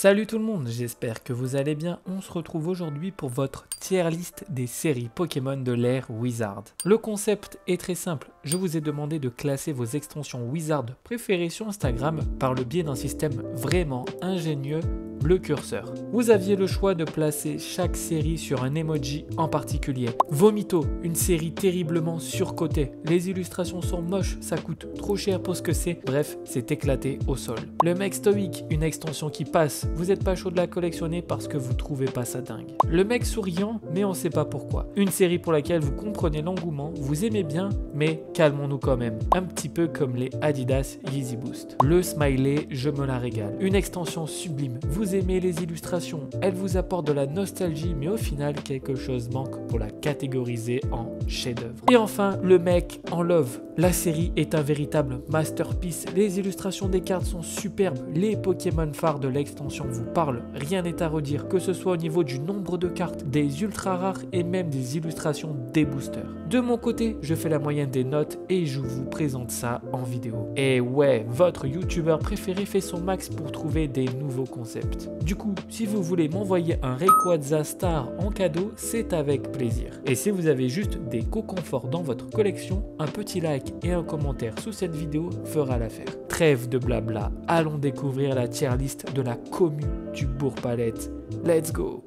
Salut tout le monde, j'espère que vous allez bien. On se retrouve aujourd'hui pour votre tier list des séries Pokémon de l'ère Wizard. Le concept est très simple, je vous ai demandé de classer vos extensions Wizard préférées sur Instagram par le biais d'un système vraiment ingénieux, le curseur. Vous aviez le choix de placer chaque série sur un emoji en particulier. Vomito, une série terriblement surcotée. Les illustrations sont moches, ça coûte trop cher pour ce que c'est. Bref, c'est éclaté au sol. Le mec stoïque, une extension qui passe. Vous n'êtes pas chaud de la collectionner parce que vous trouvez pas ça dingue. Le mec souriant, mais on sait pas pourquoi. Une série pour laquelle vous comprenez l'engouement, vous aimez bien, mais calmons-nous quand même. Un petit peu comme les Adidas Yeezy Boost. Le smiley, je me la régale. Une extension sublime. Vous aimez les illustrations, elles vous apportent de la nostalgie, mais au final, quelque chose manque pour la catégoriser en chef-d'œuvre. Et enfin, le mec en love. La série est un véritable masterpiece. Les illustrations des cartes sont superbes. Les Pokémon phares de l'extension vous parlent. Rien n'est à redire, que ce soit au niveau du nombre de cartes, des ultra rares et même des illustrations des boosters. De mon côté, je fais la moyenne des notes et je vous présente ça en vidéo. Et ouais, votre youtubeur préféré fait son max pour trouver des nouveaux concepts. Du coup, si vous voulez m'envoyer un Rayquaza Star en cadeau, c'est avec plaisir. Et si vous avez juste des co-conforts dans votre collection, un petit like et un commentaire sous cette vidéo fera l'affaire. Trêve de blabla, allons découvrir la tier list de la commu du Bourg-Palette. Let's go!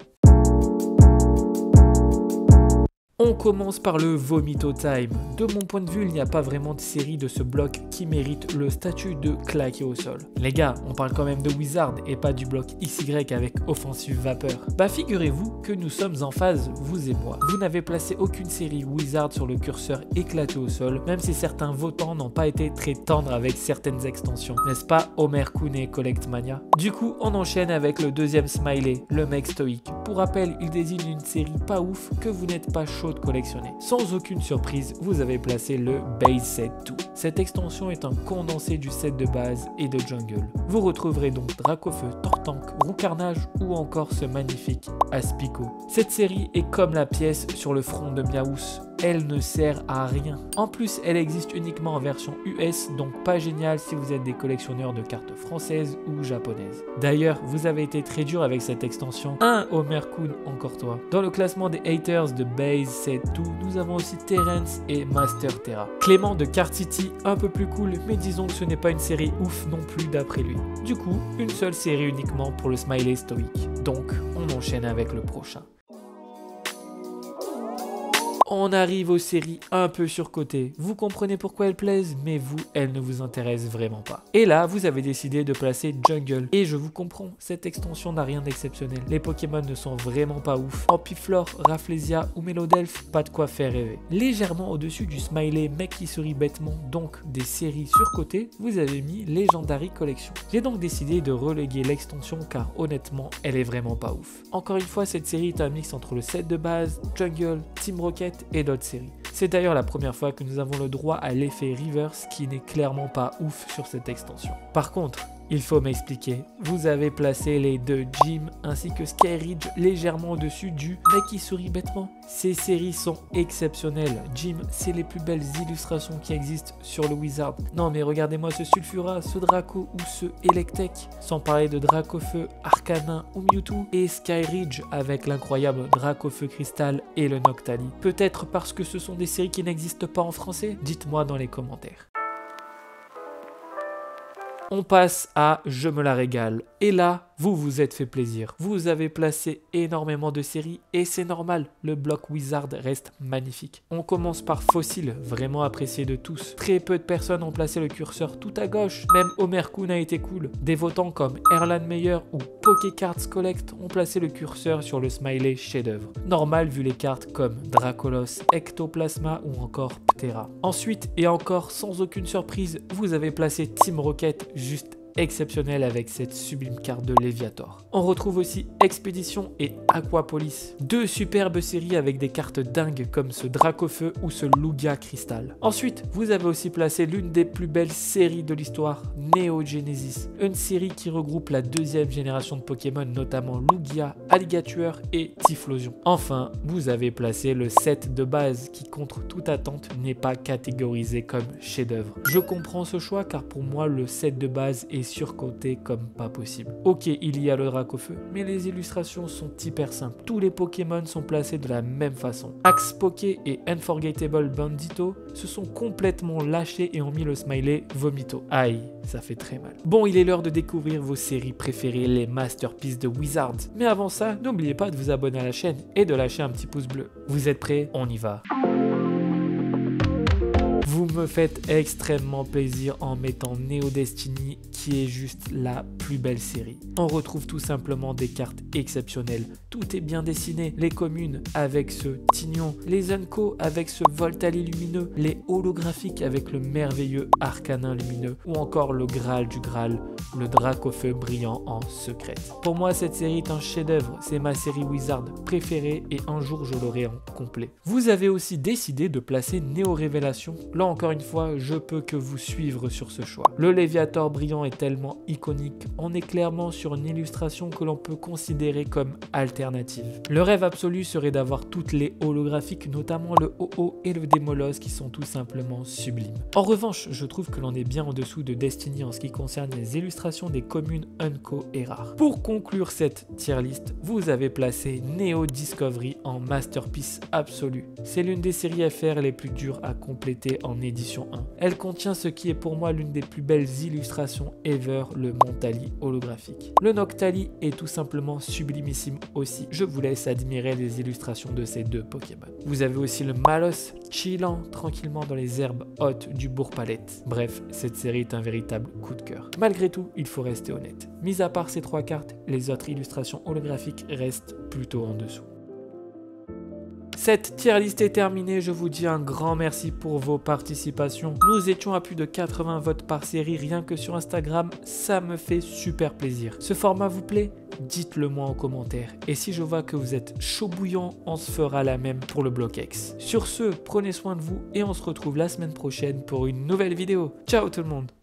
On commence par le Vomito Time. De mon point de vue, il n'y a pas vraiment de série de ce bloc qui mérite le statut de claqué au sol. Les gars, on parle quand même de Wizard et pas du bloc XY avec Offensive Vapeur. Bah figurez-vous que nous sommes en phase, vous et moi. Vous n'avez placé aucune série Wizard sur le curseur éclaté au sol, même si certains votants n'ont pas été très tendres avec certaines extensions. N'est-ce pas Homer Kun et Collect Mania? Du coup, on enchaîne avec le deuxième smiley, le mec stoïque. Pour rappel, il désigne une série pas ouf que vous n'êtes pas chaud de collectionner. Sans aucune surprise, vous avez placé le Base Set 2. Cette extension est un condensé du set de base et de jungle. Vous retrouverez donc Dracofeu, Tortank, Roucarnage ou encore ce magnifique Aspico. Cette série est comme la pièce sur le front de Miaous. Elle ne sert à rien. En plus, elle existe uniquement en version US, donc pas génial si vous êtes des collectionneurs de cartes françaises ou japonaises. D'ailleurs, vous avez été très dur avec cette extension. Homer Kun, encore toi. Dans le classement des haters de Base Set 2, nous avons aussi Terrence et Master Terra. Clément de Card City, un peu plus cool, mais disons que ce n'est pas une série ouf non plus d'après lui. Du coup, une seule série uniquement pour le smiley stoïque. Donc, on enchaîne avec le prochain. On arrive aux séries un peu surcotées. Vous comprenez pourquoi elles plaisent, mais vous, elles ne vous intéressent vraiment pas. Et là, vous avez décidé de placer Jungle. Et je vous comprends, cette extension n'a rien d'exceptionnel. Les Pokémon ne sont vraiment pas ouf. Ampiflore, Rafflesia ou Melodelph, pas de quoi faire rêver. Légèrement au-dessus du smiley mec qui sourit bêtement, donc des séries surcotées, vous avez mis Legendary Collection. J'ai donc décidé de reléguer l'extension car honnêtement, elle est vraiment pas ouf. Encore une fois, cette série est un mix entre le set de base, Jungle, Team Rocket et d'autres séries. C'est d'ailleurs la première fois que nous avons le droit à l'effet Reverse qui n'est clairement pas ouf sur cette extension. Par contre, il faut m'expliquer, vous avez placé les deux Jim ainsi que Skyridge légèrement au-dessus du mec qui sourit bêtement. Ces séries sont exceptionnelles. Jim, c'est les plus belles illustrations qui existent sur le Wizard. Non mais regardez-moi ce Sulfura, ce Draco ou ce Electek. Sans parler de Dracofeu, Arcanin ou Mewtwo. Et Skyridge avec l'incroyable Dracofeu Cristal et le Noctali. Peut-être parce que ce sont des séries qui n'existent pas en français? Dites-moi dans les commentaires. On passe à Je me la régale. Et là, vous vous êtes fait plaisir. Vous avez placé énormément de séries et c'est normal, le bloc Wizard reste magnifique. On commence par Fossil, vraiment apprécié de tous. Très peu de personnes ont placé le curseur tout à gauche. Même Homer Kun a été cool. Des votants comme Erlan Meyer ou Pokécards Collect ont placé le curseur sur le smiley chef-d'œuvre. Normal vu les cartes comme Dracolos, Ectoplasma ou encore Ptera. Ensuite, et encore sans aucune surprise, vous avez placé Team Rocket juste exceptionnel avec cette sublime carte de Léviator. On retrouve aussi Expédition et Aquapolis, deux superbes séries avec des cartes dingues comme ce Dracofeu ou ce Lugia Cristal. Ensuite, vous avez aussi placé l'une des plus belles séries de l'histoire, Neo Genesis, une série qui regroupe la deuxième génération de Pokémon, notamment Lugia, Alligatueur et Typhlosion. Enfin, vous avez placé le set de base qui, contre toute attente, n'est pas catégorisé comme chef-d'œuvre. Je comprends ce choix car pour moi, le set de base est surcoté comme pas possible. Ok, il y a le Dracofeu, mais les illustrations sont hyper simples. Tous les Pokémon sont placés de la même façon. Axe Poké et Unforgettable Bandito se sont complètement lâchés et ont mis le smiley Vomito. Aïe, ça fait très mal. Bon, il est l'heure de découvrir vos séries préférées, les masterpieces de Wizard. Mais avant ça, n'oubliez pas de vous abonner à la chaîne et de lâcher un petit pouce bleu. Vous êtes prêts? On y va. Vous me faites extrêmement plaisir en mettant Neo Destiny qui est juste la plus belle série. On retrouve tout simplement des cartes exceptionnelles. Tout est bien dessiné. Les communes avec ce Tignon, les Unco avec ce Voltali lumineux, les holographiques avec le merveilleux Arcanin lumineux ou encore le Graal du Graal, le Dracofeu brillant en secrète. Pour moi, cette série est un chef-d'œuvre. C'est ma série Wizard préférée et un jour je l'aurai en complet. Vous avez aussi décidé de placer Neo Révélation. Là encore une fois, je peux que vous suivre sur ce choix. Le Léviator brillant est tellement iconique. On est clairement sur une illustration que l'on peut considérer comme alternative. Le rêve absolu serait d'avoir toutes les holographiques, notamment le Ho-Oh et le Démolos qui sont tout simplement sublimes. En revanche, je trouve que l'on est bien en dessous de Destiny en ce qui concerne les illustrations des communes Unco et rares. Pour conclure cette tier list, vous avez placé Neo Discovery en masterpiece absolue. C'est l'une des séries FR les plus dures à compléter en édition 1. Elle contient ce qui est pour moi l'une des plus belles illustrations ever, le Montali holographique. Le Noctali est tout simplement sublimissime aussi. Je vous laisse admirer les illustrations de ces deux Pokémon. Vous avez aussi le Malos chillant tranquillement dans les herbes hautes du Bourg-Palette. Bref, cette série est un véritable coup de cœur. Malgré tout, il faut rester honnête. Mis à part ces trois cartes, les autres illustrations holographiques restent plutôt en dessous. Cette tier list est terminée, je vous dis un grand merci pour vos participations. Nous étions à plus de 80 votes par série rien que sur Instagram, ça me fait super plaisir. Ce format vous plaît? Dites-le moi en commentaire. Et si je vois que vous êtes chaud bouillant, on se fera la même pour le bloc X. Sur ce, prenez soin de vous et on se retrouve la semaine prochaine pour une nouvelle vidéo. Ciao tout le monde!